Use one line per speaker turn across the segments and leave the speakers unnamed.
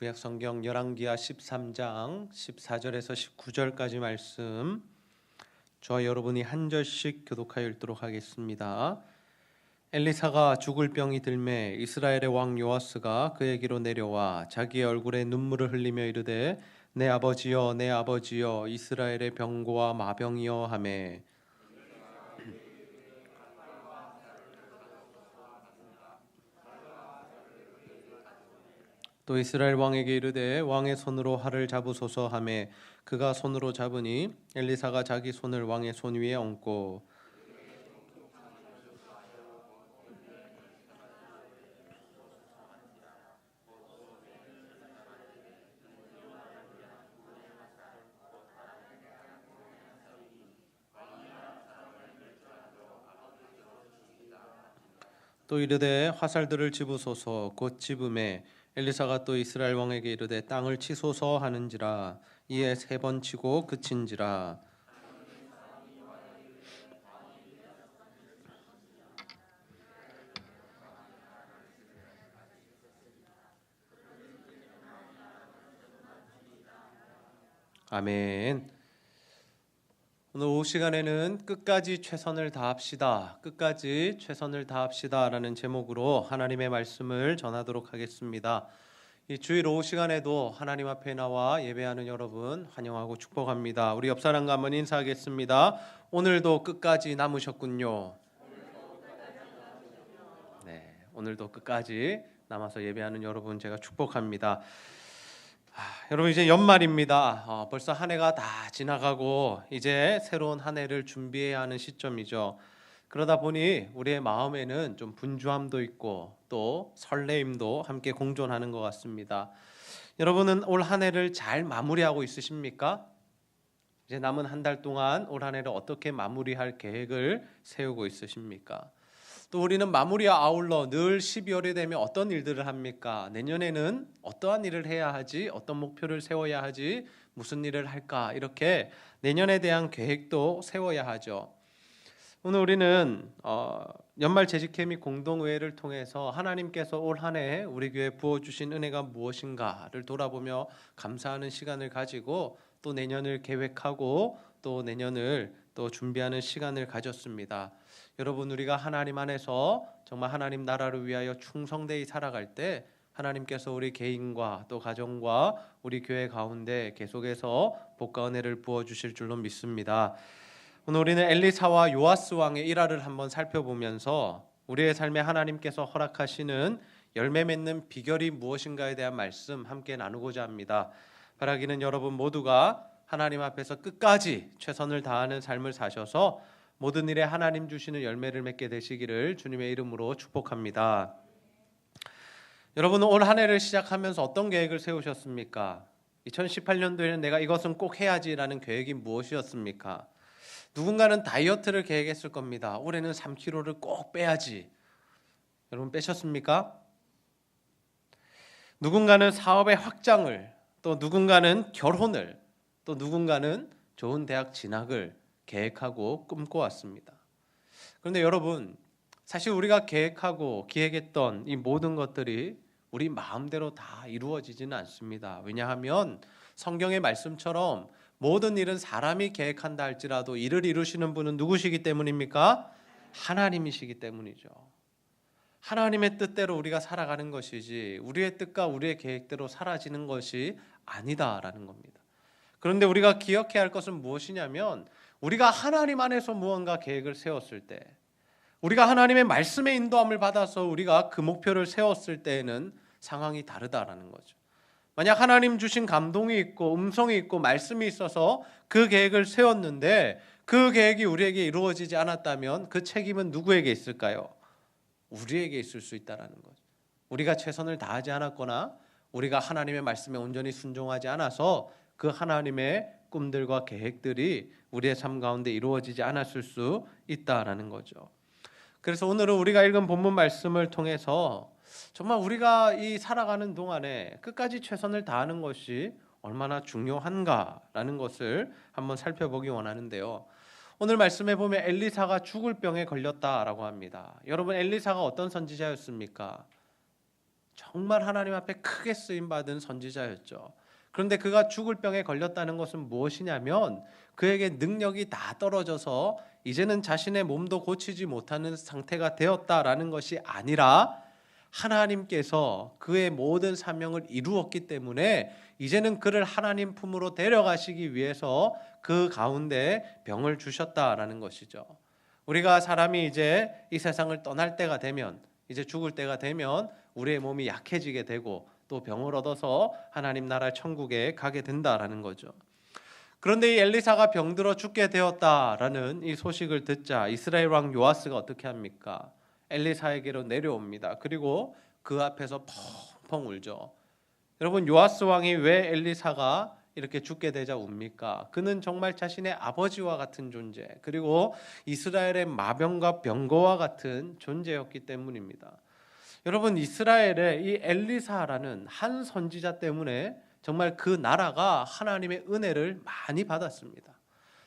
구약 성경 열왕기하 13장 14절에서 19절까지 말씀 저와 여러분이 한 절씩 교독하여 읽도록 하겠습니다. 엘리사가 죽을 병이 들매 이스라엘의 왕 요아스가 그에게로 내려와 자기의 얼굴에 눈물을 흘리며 이르되 내 아버지여 내 아버지여 이스라엘의 병고와 마병이여 하매 또 이스라엘 왕에게 이르되 왕의 손으로 활을 잡으소서 하매 그가 손으로 잡으니 엘리사가 자기 손을 왕의 손 위에 얹고 또 이르되 화살들을 집으소서 곧 집음에 엘리사가 또 이스라엘 왕에게 이르되 땅을 치소서 하는지라 이에 3번 치고 그친지라. 아멘. 오늘 오후 시간에는 끝까지 최선을 다합시다. 끝까지 최선을 다합시다 라는 제목으로 하나님의 말씀을 전하도록 하겠습니다. 이 주일 오후 시간에도 하나님 앞에 나와 예배하는 여러분 환영하고 축복합니다. 우리 옆 사람과 한번 인사하겠습니다. 오늘도 끝까지 남으셨군요. 네, 오늘도 끝까지 남아서 예배하는 여러분 제가 축복합니다. 여러분 이제 연말입니다. 벌써 한 해가 다 지나가고 이제 새로운 한 해를 준비해야 하는 시점이죠. 그러다 보니 우리의 마음에는 좀 분주함도 있고 또 설레임도 함께 공존하는 것 같습니다. 여러분은 올 한 해를 잘 마무리하고 있으십니까? 이제 남은 한 달 동안 올 한 해를 어떻게 마무리할 계획을 세우고 있으십니까? 또 우리는 마무리와 아울러 늘 12월이 되면 어떤 일들을 합니까? 내년에는 어떠한 일을 해야 하지? 어떤 목표를 세워야 하지? 무슨 일을 할까? 이렇게 내년에 대한 계획도 세워야 하죠. 오늘 우리는 연말 재직회 및 공동의회를 통해서 하나님께서 올 한 해 우리 교회에 부어주신 은혜가 무엇인가를 돌아보며 감사하는 시간을 가지고 또 내년을 계획하고 또 내년을 또 준비하는 시간을 가졌습니다. 여러분 우리가 하나님 안에서 정말 하나님 나라를 위하여 충성되이 살아갈 때 하나님께서 우리 개인과 또 가정과 우리 교회 가운데 계속해서 복과 은혜를 부어주실 줄로 믿습니다. 오늘 우리는 엘리사와 요아스 왕의 일화를 한번 살펴보면서 우리의 삶에 하나님께서 허락하시는 열매 맺는 비결이 무엇인가에 대한 말씀 함께 나누고자 합니다. 바라기는 여러분 모두가 하나님 앞에서 끝까지 최선을 다하는 삶을 사셔서 모든 일에 하나님 주시는 열매를 맺게 되시기를 주님의 이름으로 축복합니다. 여러분은 올 한 해를 시작하면서 어떤 계획을 세우셨습니까? 2018년도에는 내가 이것은 꼭 해야지라는 계획이 무엇이었습니까? 누군가는 다이어트를 계획했을 겁니다. 올해는 3kg를 꼭 빼야지. 여러분 빼셨습니까? 누군가는 사업의 확장을, 또 누군가는 결혼을, 또 누군가는 좋은 대학 진학을 계획하고 꿈꿔왔습니다. 그런데 여러분, 사실 우리가 계획하고 기획했던 이 모든 것들이 우리 마음대로 다 이루어지지는 않습니다. 왜냐하면 성경의 말씀처럼 모든 일은 사람이 계획한다 할지라도 이를 이루시는 분은 누구시기 때문입니까? 하나님이시기 때문이죠. 하나님의 뜻대로 우리가 살아가는 것이지 우리의 뜻과 우리의 계획대로 사라지는 것이 아니다라는 겁니다. 그런데 우리가 기억해야 할 것은 무엇이냐면 우리가 하나님 안에서 무언가 계획을 세웠을 때 우리가 하나님의 말씀의 인도함을 받아서 우리가 그 목표를 세웠을 때에는 상황이 다르다라는 거죠. 만약 하나님 주신 감동이 있고 음성이 있고 말씀이 있어서 그 계획을 세웠는데 그 계획이 우리에게 이루어지지 않았다면 그 책임은 누구에게 있을까요? 우리에게 있을 수 있다라는 거죠. 우리가 최선을 다하지 않았거나 우리가 하나님의 말씀에 온전히 순종하지 않아서 그 하나님의 꿈들과 계획들이 우리의 삶 가운데 이루어지지 않았을 수 있다라는 거죠. 그래서 오늘은 우리가 읽은 본문 말씀을 통해서 정말 우리가 이 살아가는 동안에 끝까지 최선을 다하는 것이 얼마나 중요한가라는 것을 한번 살펴보기 원하는데요. 오늘 말씀에 보면 엘리사가 죽을 병에 걸렸다라고 합니다. 여러분 엘리사가 어떤 선지자였습니까? 정말 하나님 앞에 크게 쓰임 받은 선지자였죠. 그런데 그가 죽을 병에 걸렸다는 것은 무엇이냐면 그에게 능력이 다 떨어져서 이제는 자신의 몸도 고치지 못하는 상태가 되었다라는 것이 아니라 하나님께서 그의 모든 사명을 이루었기 때문에 이제는 그를 하나님 품으로 데려가시기 위해서 그 가운데 병을 주셨다라는 것이죠. 우리가 사람이 이제 이 세상을 떠날 때가 되면, 이제 죽을 때가 되면 우리의 몸이 약해지게 되고 또 병을 얻어서 하나님 나라 천국에 가게 된다라는 거죠. 그런데 이 엘리사가 병들어 죽게 되었다라는 이 소식을 듣자 이스라엘 왕 요아스가 어떻게 합니까? 엘리사에게로 내려옵니다. 그리고 그 앞에서 펑펑 울죠. 여러분, 요아스 왕이 왜 엘리사가 이렇게 죽게 되자 웁니까? 그는 정말 자신의 아버지와 같은 존재, 그리고 이스라엘의 마병과 병거와 같은 존재였기 때문입니다. 여러분, 이스라엘의 이 엘리사라는 한 선지자 때문에 정말 그 나라가 하나님의 은혜를 많이 받았습니다.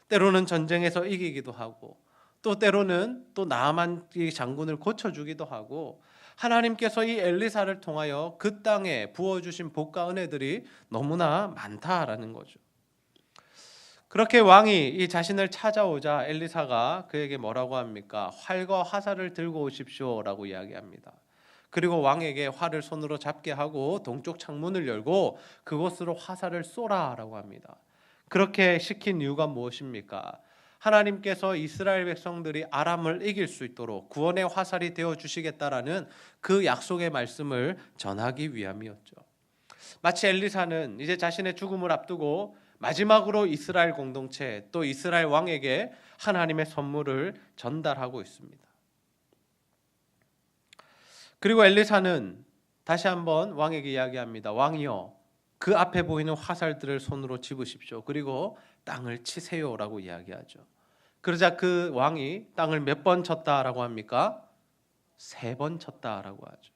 때로는 전쟁에서 이기기도 하고 또 때로는 또 나아만 장군을 고쳐주기도 하고, 하나님께서 이 엘리사를 통하여 그 땅에 부어주신 복과 은혜들이 너무나 많다라는 거죠. 그렇게 왕이 이 자신을 찾아오자 엘리사가 그에게 뭐라고 합니까? 활과 화살을 들고 오십시오라고 이야기합니다. 그리고 왕에게 활을 손으로 잡게 하고 동쪽 창문을 열고 그곳으로 화살을 쏘라라고 합니다. 그렇게 시킨 이유가 무엇입니까? 하나님께서 이스라엘 백성들이 아람을 이길 수 있도록 구원의 화살이 되어 주시겠다라는 그 약속의 말씀을 전하기 위함이었죠. 마치 엘리사는 이제 자신의 죽음을 앞두고 마지막으로 이스라엘 공동체 또 이스라엘 왕에게 하나님의 선물을 전달하고 있습니다. 그리고 엘리사는 다시 한번 왕에게 이야기합니다. 왕이여, 그 앞에 보이는 화살들을 손으로 집으십시오. 그리고 땅을 치세요라고 이야기하죠. 그러자 그 왕이 땅을 몇 번 쳤다라고 합니까? 3번 쳤다라고 하죠.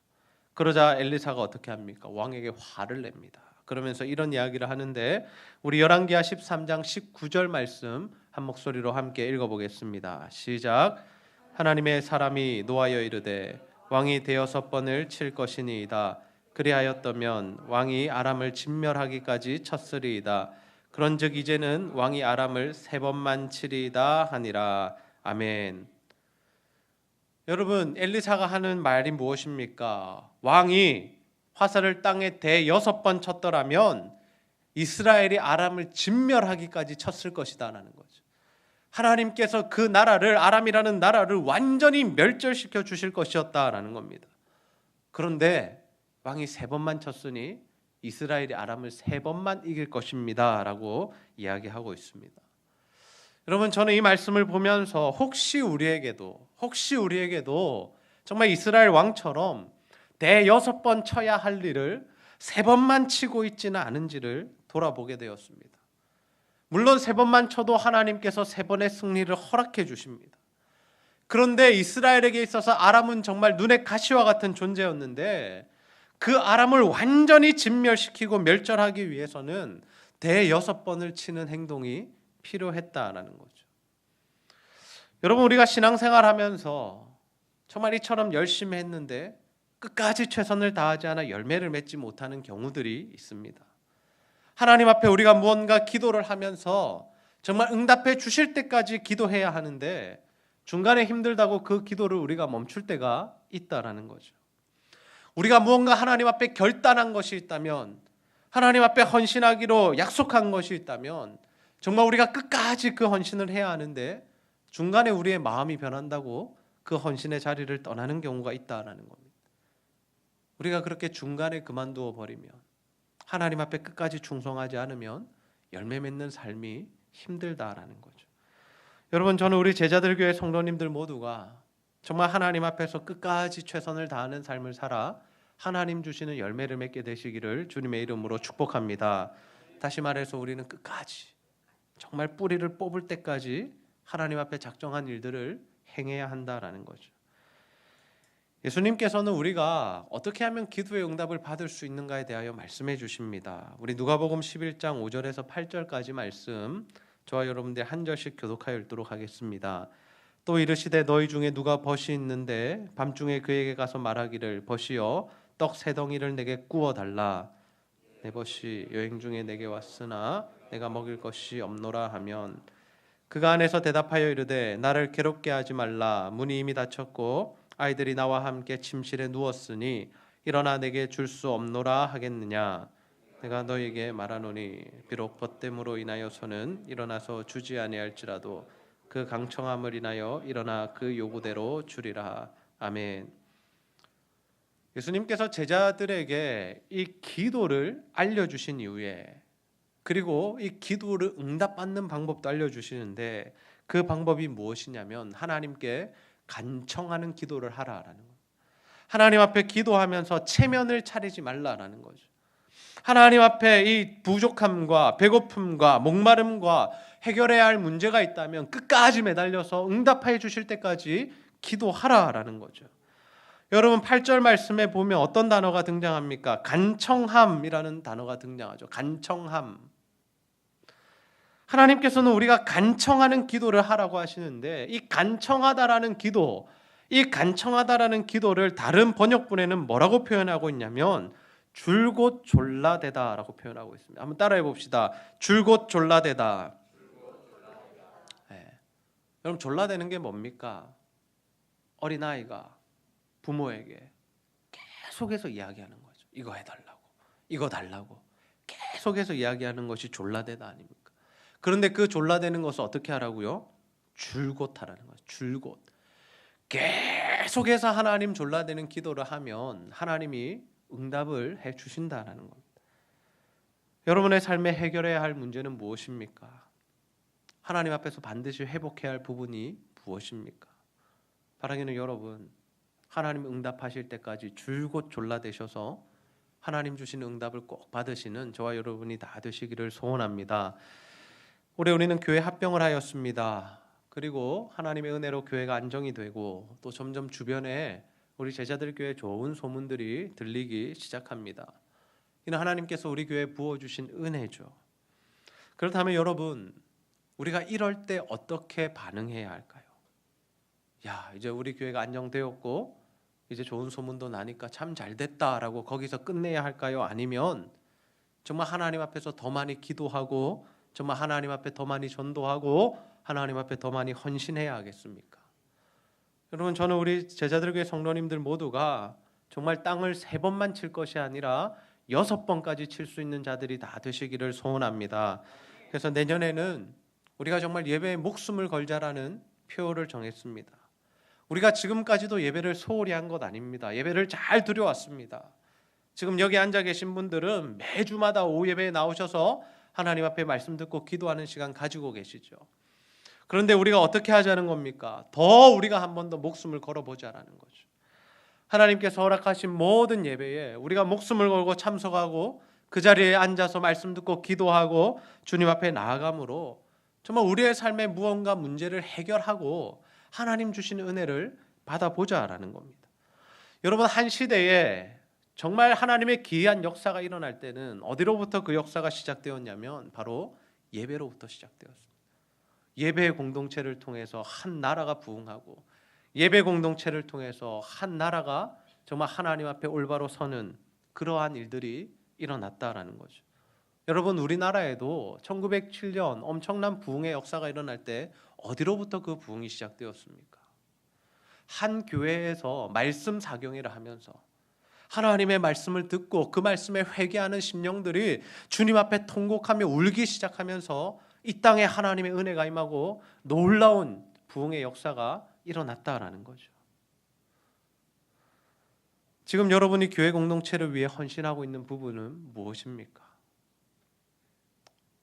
그러자 엘리사가 어떻게 합니까? 왕에게 화를 냅니다. 그러면서 이런 이야기를 하는데, 우리 열왕기하 13장 19절 말씀 한 목소리로 함께 읽어보겠습니다. 시작. 하나님의 사람이 노하여 이르되 왕이 대여섯 번을 칠 것이니이다. 그리하였다면 왕이 아람을 진멸하기까지 쳤으리이다. 그런즉 이제는 왕이 아람을 3번만 치리이다 하니라. 아멘. 여러분, 엘리사가 하는 말이 무엇입니까? 왕이 화살을 땅에 대여섯 번 쳤더라면 이스라엘이 아람을 진멸하기까지 쳤을 것이다라는 거죠. 하나님께서 그 나라를, 아람이라는 나라를 완전히 멸절시켜 주실 것이었다라는 겁니다. 그런데 왕이 3번만 쳤으니 이스라엘이 아람을 3번만 이길 것입니다 라고 이야기하고 있습니다. 여러분, 저는 이 말씀을 보면서 혹시 우리에게도 정말 이스라엘 왕처럼 대여섯 번 쳐야 할 일을 3번만 치고 있지는 않은지를 돌아보게 되었습니다. 물론 3번만 쳐도 하나님께서 3번의 승리를 허락해 주십니다. 그런데 이스라엘에게 있어서 아람은 정말 눈의 가시와 같은 존재였는데 그 아람을 완전히 진멸시키고 멸절하기 위해서는 대여섯 번을 치는 행동이 필요했다라는 거죠. 여러분, 우리가 신앙생활하면서 정말 이처럼 열심히 했는데 끝까지 최선을 다하지 않아 열매를 맺지 못하는 경우들이 있습니다. 하나님 앞에 우리가 무언가 기도를 하면서 정말 응답해 주실 때까지 기도해야 하는데 중간에 힘들다고 그 기도를 우리가 멈출 때가 있다라는 거죠. 우리가 무언가 하나님 앞에 결단한 것이 있다면, 하나님 앞에 헌신하기로 약속한 것이 있다면 정말 우리가 끝까지 그 헌신을 해야 하는데 중간에 우리의 마음이 변한다고 그 헌신의 자리를 떠나는 경우가 있다라는 겁니다. 우리가 그렇게 중간에 그만두어 버리면, 하나님 앞에 끝까지 충성하지 않으면 열매 맺는 삶이 힘들다라는 거죠. 여러분, 저는 우리 제자들 교회 성도님들 모두가 정말 하나님 앞에서 끝까지 최선을 다하는 삶을 살아 하나님 주시는 열매를 맺게 되시기를 주님의 이름으로 축복합니다. 다시 말해서 우리는 끝까지 정말 뿌리를 뽑을 때까지 하나님 앞에 작정한 일들을 행해야 한다라는 거죠. 예수님께서는 우리가 어떻게 하면 기도의 응답을 받을 수 있는가에 대하여 말씀해 주십니다. 우리 누가복음 11장 5절에서 8절까지 말씀, 저와 여러분들 한 절씩 교독하여 읽도록 하겠습니다. 또 이르시되 너희 중에 누가 벗이 있는데 밤중에 그에게 가서 말하기를 벗이여 떡 세 덩이를 내게 구워 달라. 내 벗이 여행 중에 내게 왔으나 내가 먹일 것이 없노라 하면 그가 안에서 대답하여 이르되 나를 괴롭게 하지 말라. 문이 이미 닫혔고 아이들이 나와 함께 침실에 누웠으니 일어나 내게 줄 수 없노라 하겠느냐. 내가 너에게 말하노니 비록 벗됨으로 인하여서는 일어나서 주지 아니할지라도 그 강청함을 인하여 일어나 그 요구대로 주리라. 아멘. 예수님께서 제자들에게 이 기도를 알려주신 이후에 그리고 이 기도를 응답받는 방법도 알려주시는데 그 방법이 무엇이냐면 하나님께 간청하는 기도를 하라라는 거예요. 하나님 앞에 기도하면서 체면을 차리지 말라라는 거죠. 하나님 앞에 이 부족함과 배고픔과 목마름과 해결해야 할 문제가 있다면 끝까지 매달려서 응답해 주실 때까지 기도하라라는 거죠. 여러분 8절 말씀에 보면 어떤 단어가 등장합니까? 간청함이라는 단어가 등장하죠. 간청함. 하나님께서는 우리가 간청하는 기도를 하라고 하시는데 이 간청하다라는 기도, 이 간청하다라는 기도를 다른 번역본에는 뭐라고 표현하고 있냐면 줄곧 졸라대다라고 표현하고 있습니다. 한번 따라해 봅시다. 줄곧 졸라대다. 네. 여러분 졸라대는 게 뭡니까? 어린아이가 부모에게 계속해서 이야기하는 거죠. 이거 해달라고, 이거 달라고 계속해서 이야기하는 것이 졸라대다 아닙니까? 그런데 그 졸라대는 것을 어떻게 하라고요? 줄곧 하라는 거죠. 줄곧. 계속해서 하나님 졸라대는 기도를 하면 하나님이 응답을 해 주신다라는 겁니다. 여러분의 삶에 해결해야 할 문제는 무엇입니까? 하나님 앞에서 반드시 회복해야 할 부분이 무엇입니까? 바라기는 여러분 하나님 응답하실 때까지 줄곧 졸라대셔서 하나님 주시는 응답을 꼭 받으시는 저와 여러분이 다 되시기를 소원합니다. 올해 우리는 교회 합병을 하였습니다. 그리고 하나님의 은혜로 교회가 안정이 되고 또 점점 주변에 우리 제자들 교회 좋은 소문들이 들리기 시작합니다. 이는 하나님께서 우리 교회에 부어주신 은혜죠. 그렇다면 여러분 우리가 이럴 때 어떻게 반응해야 할까요? 야 이제 우리 교회가 안정되었고 이제 좋은 소문도 나니까 참 잘됐다라고 거기서 끝내야 할까요? 아니면 정말 하나님 앞에서 더 많이 기도하고 정말 하나님 앞에 더 많이 전도하고 하나님 앞에 더 많이 헌신해야 하겠습니까? 여러분 저는 우리 제자들 교회 성도님들 모두가 정말 땅을 3번만 칠 것이 아니라 6번까지 칠 수 있는 자들이 다 되시기를 소원합니다. 그래서 내년에는 우리가 정말 예배에 목숨을 걸자라는 표를 정했습니다. 우리가 지금까지도 예배를 소홀히 한 것 아닙니다. 예배를 잘 드려왔습니다. 지금 여기 앉아 계신 분들은 매주마다 오후 예배에 나오셔서 하나님 앞에 말씀 듣고 기도하는 시간 가지고 계시죠. 그런데 우리가 어떻게 하자는 겁니까? 더 우리가 한 번 더 목숨을 걸어보자라는 거죠. 하나님께서 허락하신 모든 예배에 우리가 목숨을 걸고 참석하고 그 자리에 앉아서 말씀 듣고 기도하고 주님 앞에 나아감으로 정말 우리의 삶에 무언가 문제를 해결하고 하나님 주시는 은혜를 받아보자라는 겁니다. 여러분 한 시대에 정말 하나님의 기이한 역사가 일어날 때는 어디로부터 그 역사가 시작되었냐면 바로 예배로부터 시작되었습니다. 예배 공동체를 통해서 한 나라가 부흥하고 예배 공동체를 통해서 한 나라가 정말 하나님 앞에 올바로 서는 그러한 일들이 일어났다라는 거죠. 여러분 우리나라에도 1907년 엄청난 부흥의 역사가 일어날 때 어디로부터 그 부흥이 시작되었습니까? 한 교회에서 말씀 사경회를 하면서 하나님의 말씀을 듣고 그 말씀에 회개하는 심령들이 주님 앞에 통곡하며 울기 시작하면서 이 땅에 하나님의 은혜가 임하고 놀라운 부흥의 역사가 일어났다라는 거죠. 지금 여러분이 교회 공동체를 위해 헌신하고 있는 부분은 무엇입니까?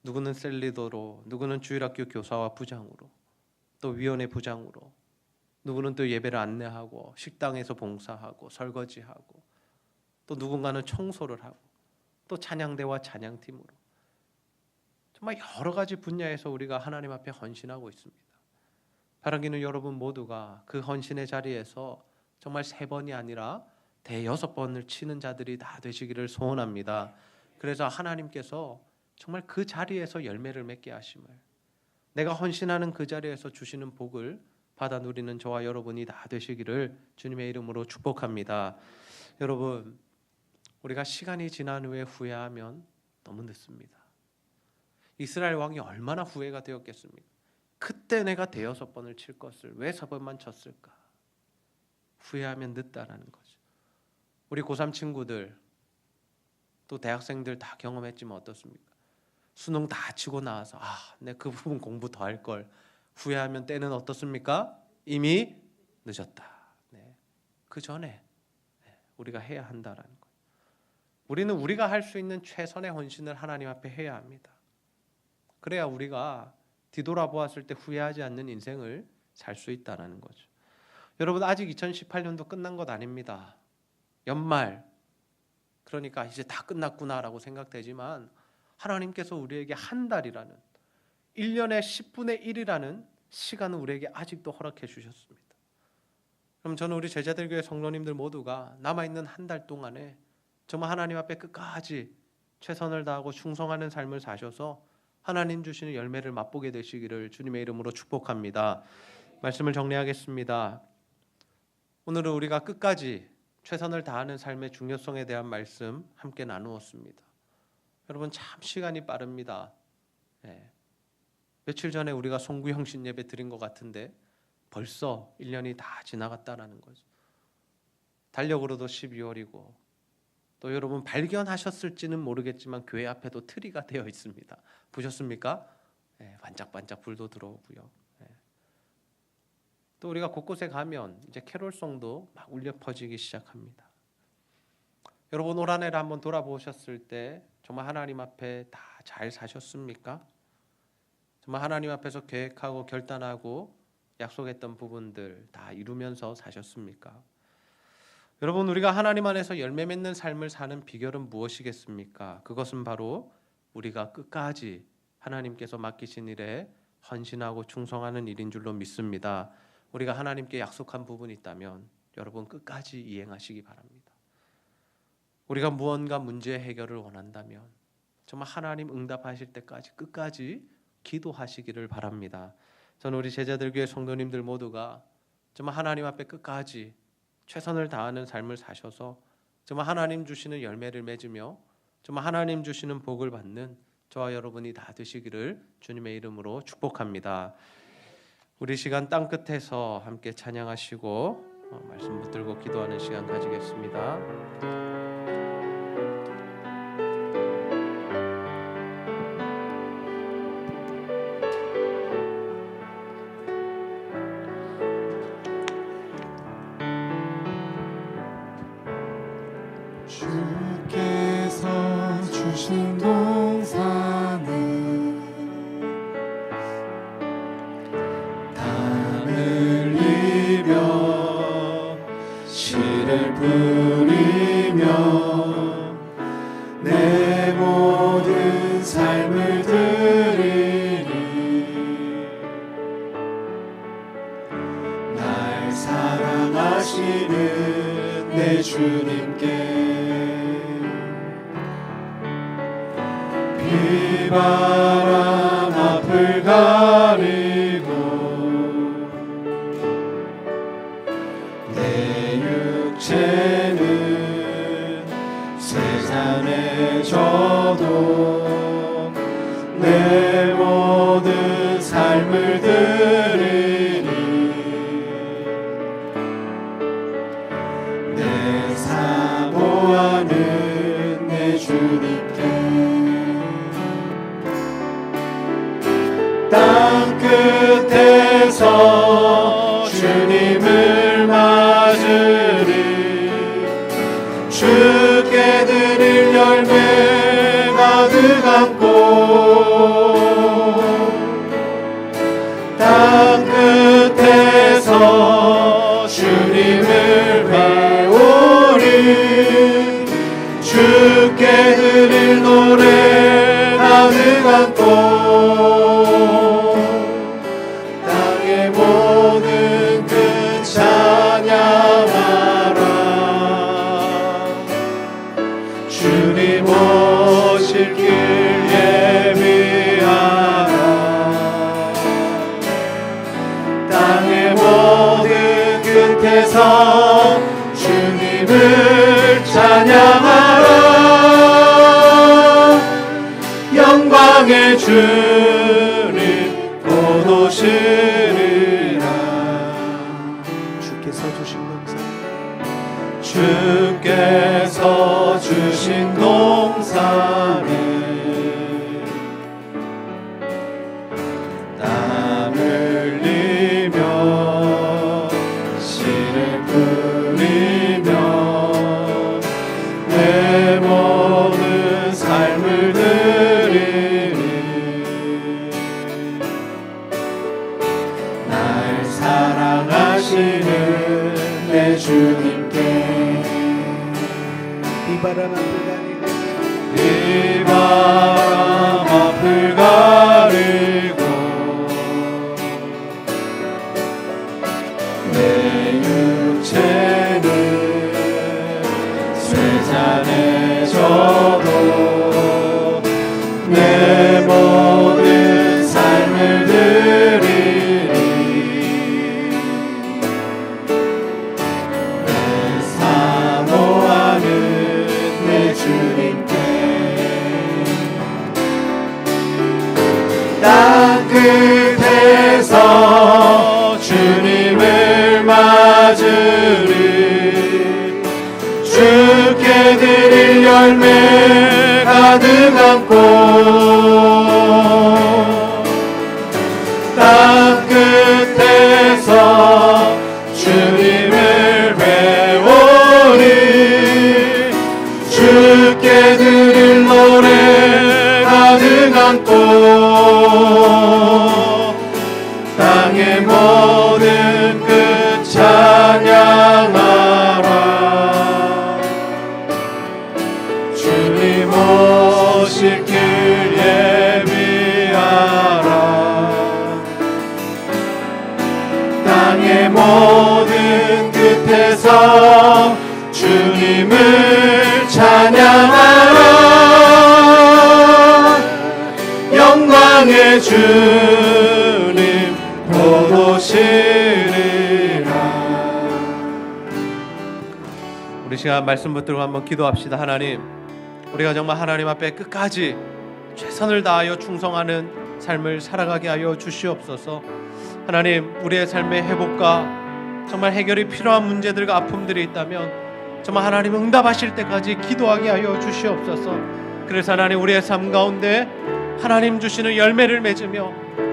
누구는 셀리더로, 누구는 주일학교 교사와 부장으로, 또 위원회 부장으로, 누구는 또 예배를 안내하고 식당에서 봉사하고 설거지하고 또 누군가는 청소를 하고 또 찬양대와 찬양팀으로 정말 여러 가지 분야에서 우리가 하나님 앞에 헌신하고 있습니다. 바라기는 여러분 모두가 그 헌신의 자리에서 정말 3번이 아니라 대6번을 치는 자들이 다 되시기를 소원합니다. 그래서 하나님께서 정말 그 자리에서 열매를 맺게 하심을, 내가 헌신하는 그 자리에서 주시는 복을 받아 누리는 저와 여러분이 다 되시기를 주님의 이름으로 축복합니다. 여러분 우리가 시간이 지난 후에 후회하면 너무 늦습니다. 이스라엘 왕이 얼마나 후회가 되었겠습니까? 그때 내가 대여섯 번을 칠 것을 왜 세 번만 쳤을까? 후회하면 늦다라는 거죠. 우리 고3 친구들 또 대학생들 다 경험했지만 어떻습니까? 수능 다 치고 나와서 내 그 부분 공부 더 할 걸 후회하면 때는 어떻습니까? 이미 늦었다. 그 전에 우리가 해야 한다라는 거예요. 우리는 우리가 할 수 있는 최선의 헌신을 하나님 앞에 해야 합니다. 그래야 우리가 뒤돌아보았을 때 후회하지 않는 인생을 살 수 있다는 거죠. 여러분, 아직 2018년도 끝난 것 아닙니다. 연말, 그러니까 이제 다 끝났구나라고 생각되지만 하나님께서 우리에게 한 달이라는 1년의 10분의 1이라는 시간을 우리에게 아직도 허락해 주셨습니다. 그럼 저는 우리 제자들교회 성도님들 모두가 남아있는 한 달 동안에 정말 하나님 앞에 끝까지 최선을 다하고 충성하는 삶을 사셔서 하나님 주시는 열매를 맛보게 되시기를 주님의 이름으로 축복합니다. 말씀을 정리하겠습니다. 오늘은 우리가 끝까지 최선을 다하는 삶의 중요성에 대한 말씀 함께 나누었습니다. 여러분, 참 시간이 빠릅니다. 며칠 전에 우리가 송구영신 예배 드린 것 같은데 벌써 1년이 다 지나갔다라는 거죠. 달력으로도 12월이고 또 여러분 발견하셨을지는 모르겠지만 교회 앞에도 트리가 되어 있습니다. 보셨습니까? 반짝반짝 불도 들어오고요. 또 우리가 곳곳에 가면 이제 캐롤송도 막 울려 퍼지기 시작합니다. 여러분, 올 한 해를 한번 돌아보셨을 때 정말 하나님 앞에 다 잘 사셨습니까? 정말 하나님 앞에서 계획하고 결단하고 약속했던 부분들 다 이루면서 사셨습니까? 여러분, 우리가 하나님 안에서 열매 맺는 삶을 사는 비결은 무엇이겠습니까? 그것은 바로 우리가 끝까지 하나님께서 맡기신 일에 헌신하고 충성하는 일인 줄로 믿습니다. 우리가 하나님께 약속한 부분이 있다면 여러분 끝까지 이행하시기 바랍니다. 우리가 무언가 문제 해결을 원한다면 정말 하나님 응답하실 때까지 끝까지 기도하시기를 바랍니다. 저는 우리 제자들교회 성도님들 모두가 정말 하나님 앞에 끝까지 최선을 다하는 삶을 사셔서 정말 하나님 주시는 열매를 맺으며 정말 하나님 주시는 복을 받는 저와 여러분이 다 되시기를 주님의 이름으로 축복합니다. 우리 시간 땅 끝에서 함께 찬양하시고 말씀 붙들고 기도하는 시간 가지겠습니다.
주께서 주신 동산을 땀 흘리며 씨를 뿌리며 내 모든 삶을 드리니 날 사랑하시는 내 주님께 비바람 앞을 가리고 내 육체는 세상에 져도 내 모든 삶을 드리니 내 사모하는 내 주님께 땅 끝에서 주님을 맞으리 주께 드릴 열매 가득한 꽃 땅 끝에서 주님을 배우리 주께 드릴 노래 가득한 꽃 모든 그 찬양하라 주님 오실 길 예비하라 땅의 모든 끝에서 주님을 찬양하라 하시는 내 주님께
비바람 앞을 가리고
비바람 앞을 가리고 내 육체는 쇠잔해져도 내 모든 삶을 드리리 내 사모하는 내 주님께 땅 끝에서 주님을 맞으리 주께 드릴 열매 가득한 꽃 땅 끝에서 주님을 배우리 주께 드릴 노래 가득한 꽃 땅의 모든 끝 찬양하라 주님 오실 길 예비하라 땅의 모든 끝에서 주님을 찬양하라 영광의 주님 곧 오시리라.
우리 시간 말씀 붙들고 한번 기도합시다. 하나님, 우리가 정말 하나님 앞에 끝까지 최선을 다하여 충성하는 삶을 살아가게 하여 주시옵소서. 하나님, 우리의 삶의 회복과 정말 해결이 필요한 문제들과 아픔들이 있다면 정말 하나님 응답하실 때까지 기도하게 하여 주시옵소서. 그래서 하나님, 우리의 삶 가운데 하나님 주시는 열매를 맺으며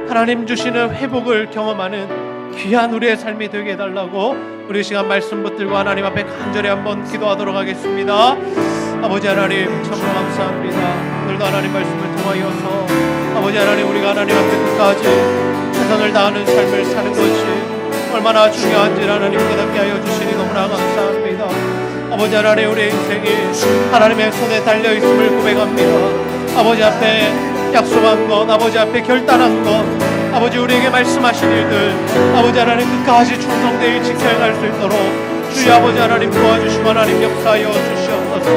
하나님 주시는 회복을 경험하는 귀한 우리의 삶이 되게 해달라고 우리 시간 말씀 붙들고 하나님 앞에 간절히 한번 기도하도록 하겠습니다. 아버지 하나님, 참 감사합니다. 오늘도 하나님 말씀을 통하여서 아버지 하나님, 우리가 하나님 앞에 끝까지 최선을 다하는 삶을 사는 것이 얼마나 중요한지 하나님 깨닫게 하여 주시니 너무나 감사합니다. 아버지 하나님, 우리의 인생이 하나님의 손에 달려있음을 고백합니다. 아버지 앞에 약속한 것, 아버지 앞에 결단한 것, 아버지 우리에게 말씀하신 일들, 아버지 하나님 끝까지 충성되이 지켜갈 수 있도록 주여 아버지 하나님 도와주시고 하나님 역사하여 주시옵소서.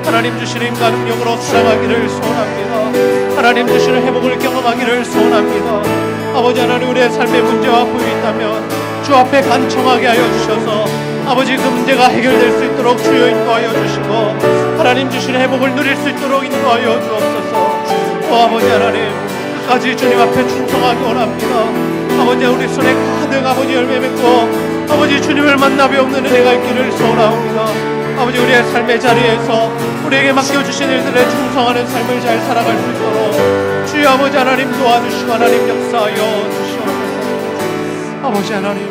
하나님 주시는 힘과 능력으로 살아가기를 소원합니다. 하나님 주시는 회복을 경험하기를 소원합니다. 아버지 하나님, 우리의 삶에 문제와 아픔이 있다면 주 앞에 간청하게 하여 주셔서 아버지 그 문제가 해결될 수 있도록 주여 인도하여 주시고 하나님 주시는 회복을 누릴 수 있도록 인도하여 주옵소서. 아버지 하나님, 끝까지 주님 앞에 충성하기 원합니다. 아버지, 우리 손에 가득 아버지 열매 맺고 아버지 주님을 만나 배우는 은혜가 있기를 소원합니다. 아버지, 우리의 삶의 자리에서 우리에게 맡겨주신 일들에 충성하는 삶을 잘 살아갈 수 있도록 주여 아버지 하나님 도와주시고 하나님 역사하여 주시옵소서. 아버지 하나님,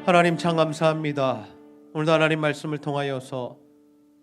하나님 참 감사합니다. 오늘도 하나님 말씀을 통하여서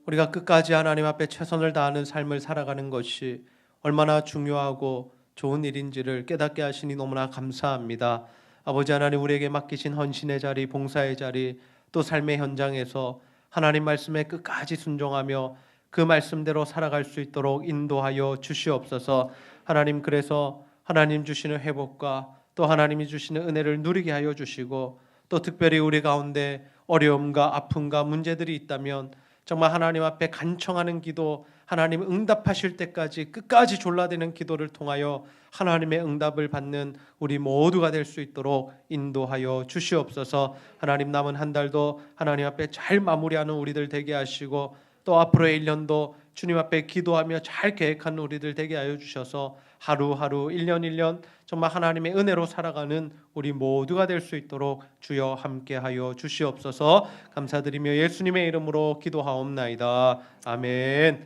우리가 끝까지 하나님 앞에 최선을 다하는 삶을 살아가는 것이 얼마나 중요하고 좋은 일인지를 깨닫게 하시니 너무나 감사합니다. 아버지 하나님, 우리에게 맡기신 헌신의 자리, 봉사의 자리, 또 삶의 현장에서 하나님 말씀에 끝까지 순종하며 그 말씀대로 살아갈 수 있도록 인도하여 주시옵소서. 하나님, 그래서 하나님 주시는 회복과 또 하나님이 주시는 은혜를 누리게 하여 주시고 또 특별히 우리 가운데 어려움과 아픔과 문제들이 있다면 정말 하나님 앞에 간청하는 기도, 하나님 응답하실 때까지 끝까지 졸라대는 기도를 통하여 하나님의 응답을 받는 우리 모두가 될 수 있도록 인도하여 주시옵소서. 하나님, 남은 한 달도 하나님 앞에 잘 마무리하는 우리들 되게 하시고 또 앞으로의 1년도 주님 앞에 기도하며 잘 계획하는 우리들 되게 하여 주셔서 하루하루 1년 1년 정말 하나님의 은혜로 살아가는 우리 모두가 될 수 있도록 주여 함께하여 주시옵소서. 감사드리며 예수님의 이름으로 기도하옵나이다. 아멘.